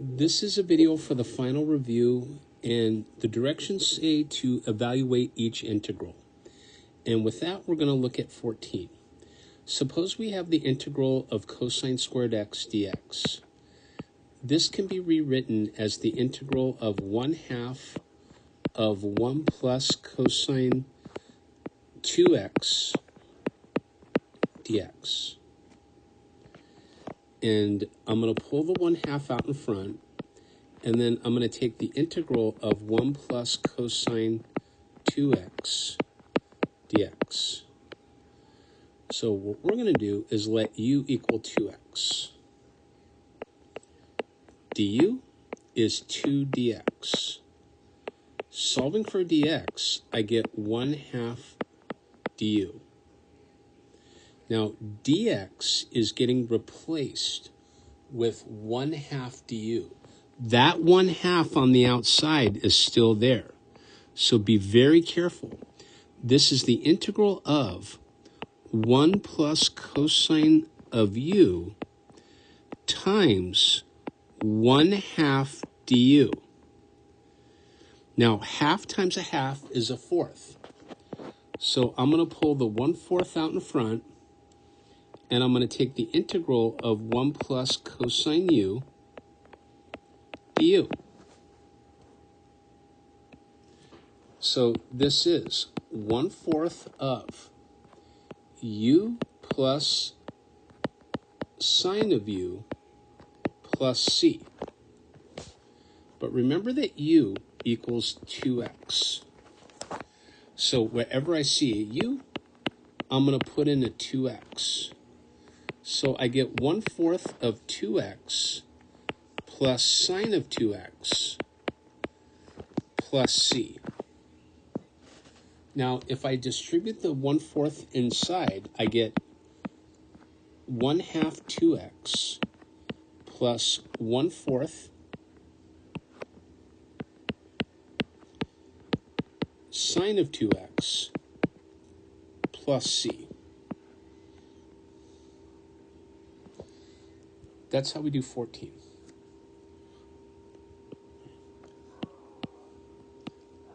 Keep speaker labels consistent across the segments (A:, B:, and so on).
A: This is a video for the final review, and the directions say to evaluate each integral. And with that, we're going to look at 14. Suppose we have the integral of cosine squared x dx. This can be rewritten as the integral of 1/2 of 1 plus cosine 2x dx. And I'm going to pull the 1/2 out in front, and then I'm going to take the integral of 1 plus cosine 2x dx. So what we're going to do is let u equal 2x. du is 2 dx. Solving for dx, I get 1/2 du. Now, dx is getting replaced with 1/2 du. That 1/2 on the outside is still there. So be very careful. This is the integral of 1 plus cosine of u times 1/2 du. Now, half times a half is a fourth. So I'm going to pull the 1/4 out in front, and I'm going to take the integral of 1 plus cosine u du. So this is 1/4 of u plus sine of u plus c. But remember that u equals 2x. So wherever I see a u, I'm going to put in a 2x. So I get 1/4 of 2x plus sine of 2x plus c. Now, if I distribute the 1/4 inside, I get 1/2 2x plus 1/4 sine of 2x plus c. That's how we do 14.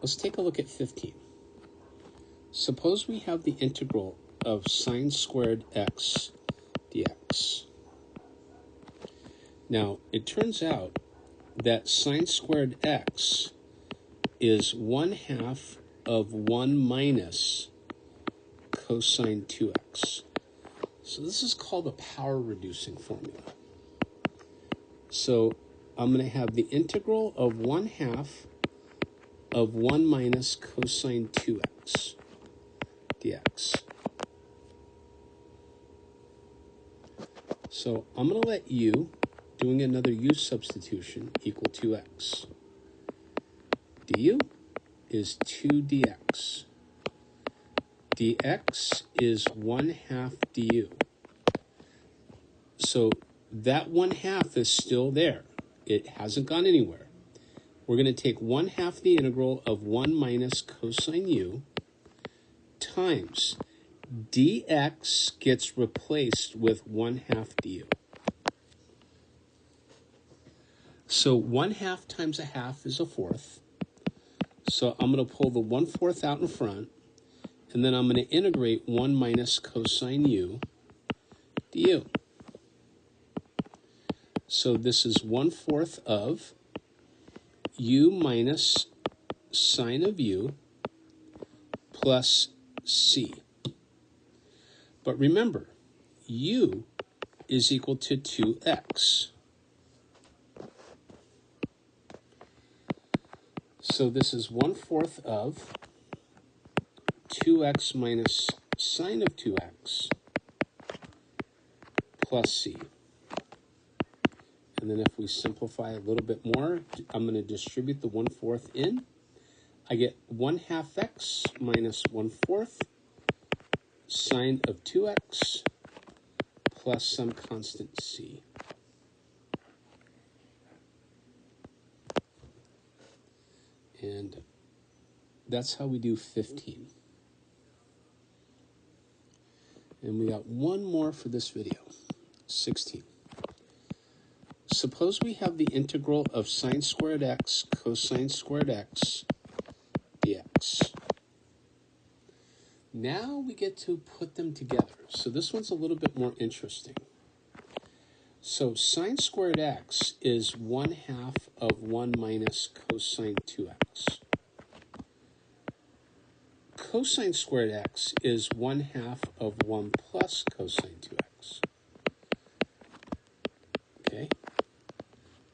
A: Let's take a look at 15. Suppose we have the integral of sine squared x dx. Now, it turns out that sine squared x is 1/2 of 1 minus cosine 2x. So this is called a power reducing formula. So I'm going to have the integral of 1/2 of 1 minus cosine 2x dx. So I'm going to let u, doing another u substitution, equal 2x. du is 2 dx. dx is 1/2 du. So that 1/2 is still there. It hasn't gone anywhere. We're going to take 1/2 the integral of 1 minus cosine u times dx gets replaced with 1/2 du. So 1/2 times a half is a fourth. So I'm going to pull the 1/4 out in front, and then I'm going to integrate 1 minus cosine u du. So this is 1/4 of u minus sine of u plus c. But remember, u is equal to 2x. So this is 1/4 of 2x minus sine of 2x plus c. And then if we simplify a little bit more, I'm going to distribute the 1/4 in. I get 1/2 x minus 1/4 sine of 2x plus some constant c. And that's how we do 15. And we got one more for this video, 16. suppose we have the integral of sine squared x cosine squared x dx. Now we get to put them together. So this one's a little bit more interesting. So sine squared x is 1/2 of 1 minus cosine 2x. Cosine squared x is 1/2 of 1 plus cosine 2x. Okay?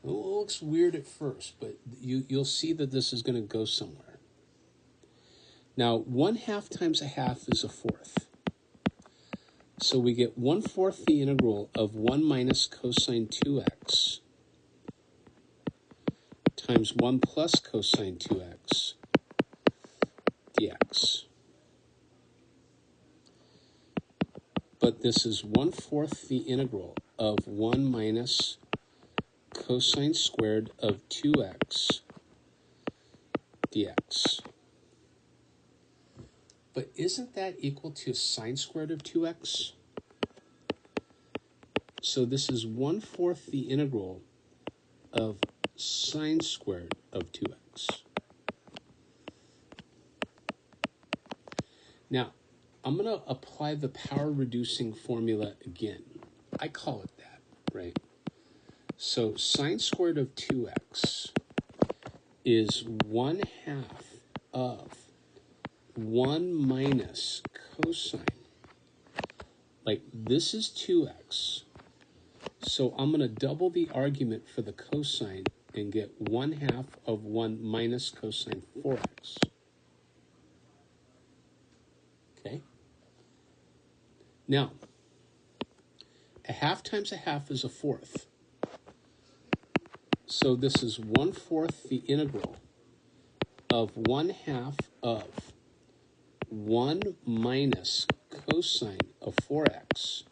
A: Well, it looks weird at first, but you'll see that this is going to go somewhere. Now, 1/2 times 1/2 is 1/4. So we get 1/4 the integral of 1 minus cosine 2x times 1 plus cosine 2x dx. But this is 1/4 the integral of 1 minus cosine squared of 2x dx. But isn't that equal to sine squared of 2x? So this is 1/4 the integral of sine squared of 2x. Now, I'm going to apply the power reducing formula again. I call it that, right? So sine squared of 2x is 1/2 of 1 minus cosine. Like this is 2x. So I'm going to double the argument for the cosine and get 1/2 of 1 minus cosine 4x. Okay? Now, 1/2 times 1/2 is 1/4. So this is 1/4 the integral of 1/2 of 1 minus cosine of 4x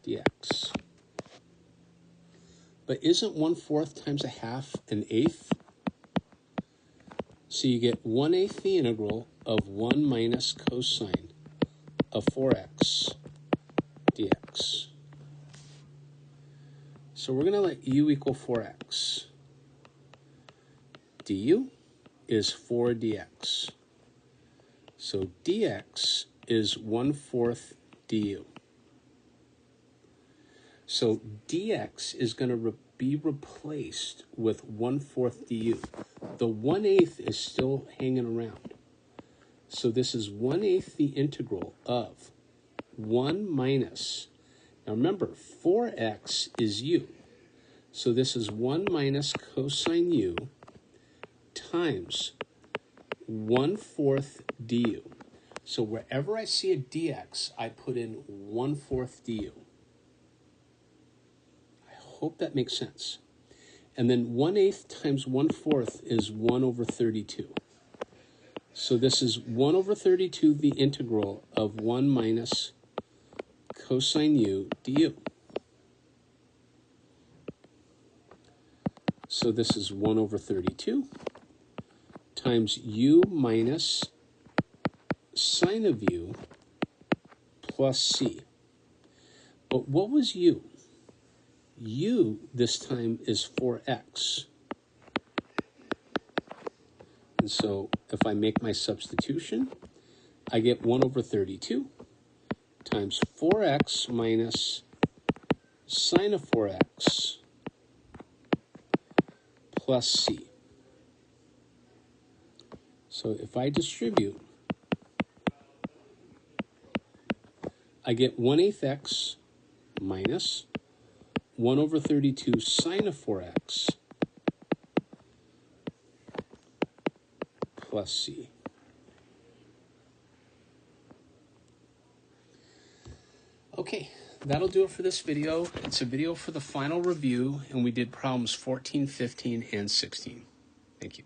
A: dx. But isn't 1/4 times 1/2 1/8? So you get 1/8 the integral of 1 minus cosine of 4x dx. So we're going to let u equal 4x. du is 4 dx. So dx is 1/4 du. So dx is going to be replaced with 1/4 du. The 1/8 is still hanging around. So this is 1/8 the integral of 1 minus, now remember, 4x is u. So this is 1 minus cosine u times 1/4 du. So wherever I see a dx, I put in 1/4 du. I hope that makes sense. And then 1/8 times 1/4 is 1/32. So this is 1/32 the integral of 1 minus cosine u du. So this is 1/32 times u minus sine of u plus c. But what was u? U this time is 4x. And so if I make my substitution, I get 1/32 times 4x minus sine of 4x plus c. So if I distribute, I get 1/8 x minus 1/32 sine of 4x plus c. Okay, that'll do it for this video. It's a video for the final review, and we did problems 14, 15, and 16. Thank you.